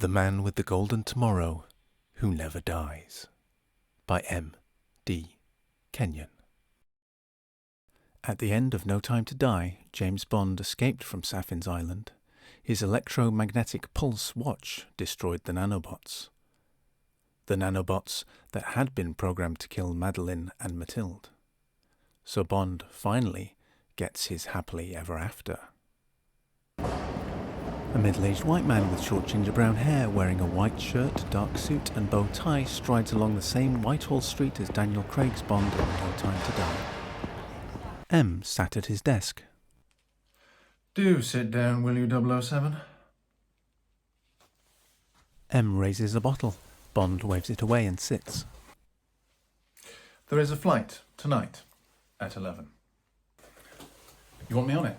The Man with the Golden Tomorrow Who Never Dies by M. D. Kenyon. At the end of No Time to Die, James Bond escaped from Saffin's Island. His electromagnetic pulse watch destroyed the nanobots. The nanobots that had been programmed to kill Madeline and Mathilde. So Bond finally gets his happily ever after. A middle-aged white man with short ginger-brown hair, wearing a white shirt, dark suit and bow tie, strides along the same Whitehall street as Daniel Craig's Bond in No Time to Die. M sat at his desk. Do sit down, will you, 007? M raises a bottle. Bond waves it away and sits. There is a flight tonight at 11. You want me on it?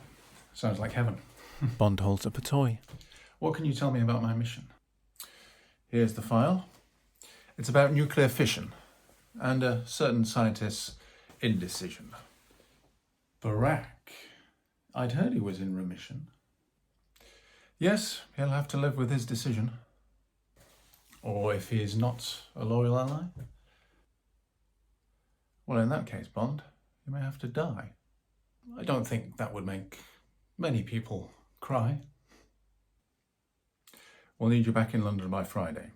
Sounds like heaven. Bond holds up a toy. What can you tell me about my mission? Here's the file. It's about nuclear fission and a certain scientist's indecision. Barack. I'd heard he was in remission. Yes, he'll have to live with his decision. Or if he is not a loyal ally? Well, in that case, Bond, you may have to die. I don't think that would make many people cry. We'll need you back in London by Friday.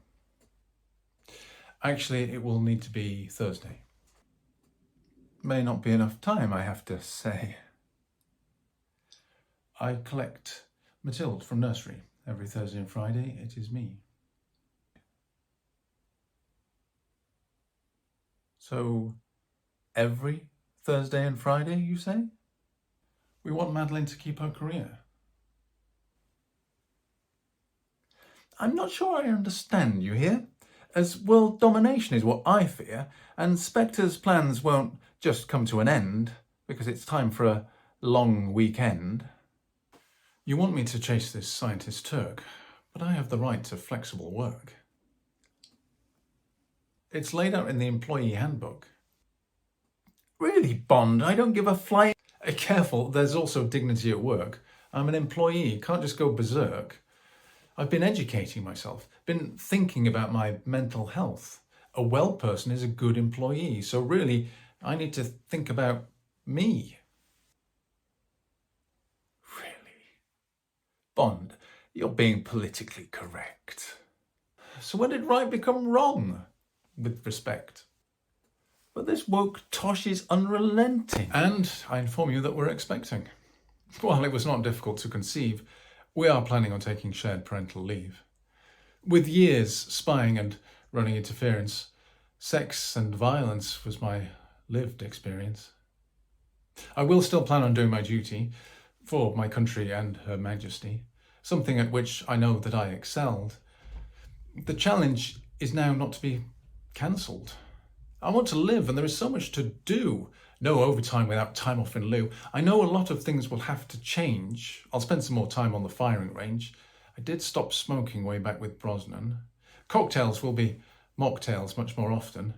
Actually, it will need to be Thursday. May not be enough time, I have to say. I collect Mathilde from nursery. Every Thursday and Friday, it is me. So, every Thursday and Friday, you say? We want Madeline to keep her career. I'm not sure I understand you here, as world domination is what I fear, and Spectre's plans won't just come to an end because it's time for a long weekend. You want me to chase this scientist Turk, but I have the right to flexible work. It's laid out in the employee handbook. Really, Bond, I don't give a flying... Careful, there's also dignity at work. I'm an employee, can't just go berserk. I've been educating myself, been thinking about my mental health. A well person is a good employee, so really, I need to think about me. Really? Bond, you're being politically correct. So when did right become wrong? With respect. But this woke tosh is unrelenting. And I inform you that we're expecting. While it was not difficult to conceive, we are planning on taking shared parental leave. With years spying and running interference, sex and violence was my lived experience. I will still plan on doing my duty for my country and Her Majesty, something at which I know that I excelled. The challenge is now not to be cancelled. I want to live and there is so much to do. No overtime without time off in lieu. I know a lot of things will have to change. I'll spend some more time on the firing range. I did stop smoking way back with Brosnan. Cocktails will be mocktails much more often.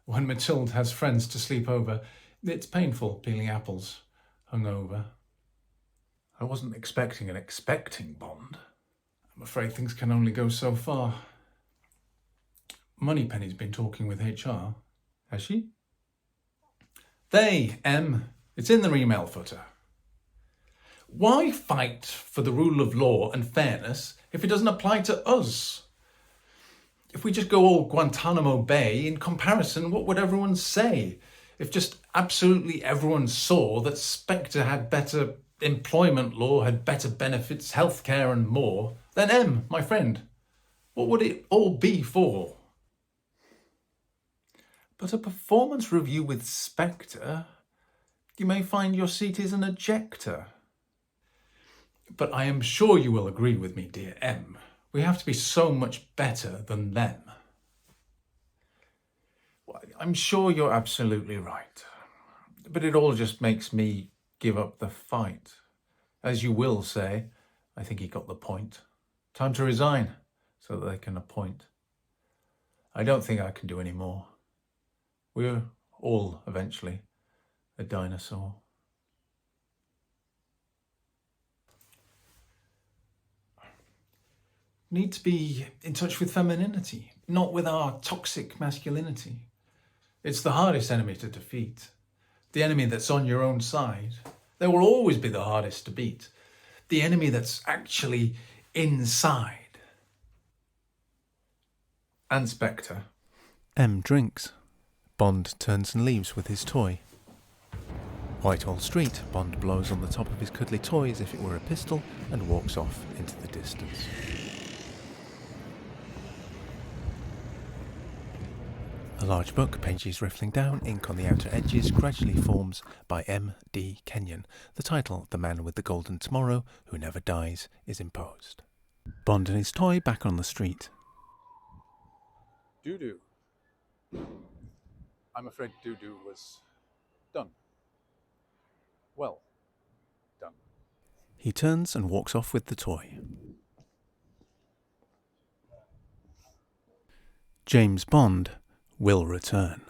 When Mathilde has friends to sleep over, it's painful peeling apples hungover. I wasn't expecting an expecting Bond. I'm afraid things can only go so far. Moneypenny's been talking with HR. Has she? It's in their email footer. Why fight for the rule of law and fairness if it doesn't apply to us? If we just go all Guantanamo Bay, in comparison, what would everyone say? If just absolutely everyone saw that Spectre had better employment law, had better benefits, healthcare and more, then my friend, what would it all be for? But a performance review with Spectre, you may find your seat is an ejector. But I am sure you will agree with me, dear M. We have to be so much better than them. Well, I'm sure you're absolutely right. But it all just makes me give up the fight. As you will say, I think he got the point. Time to resign so that they can appoint. I don't think I can do any more. We're all eventually a dinosaur. need to be in touch with femininity, not with our toxic masculinity. It's the hardest enemy to defeat. The enemy that's on your own side. They will always be the hardest to beat. The enemy that's actually inside. And Spectre. M drinks. Bond turns and leaves with his toy. Whitehall Street, Bond blows on the top of his cuddly toy as if it were a pistol and walks off into the distance. A large book, pages riffling down, ink on the outer edges, gradually forms by M. D. Kenyon. The title, The Man with the Golden Tomorrow Who Never Dies, is imposed. Bond and his toy back on the street. Doo-doo. I'm afraid doo-doo was done. Well done. He turns and walks off with the toy. James Bond will return.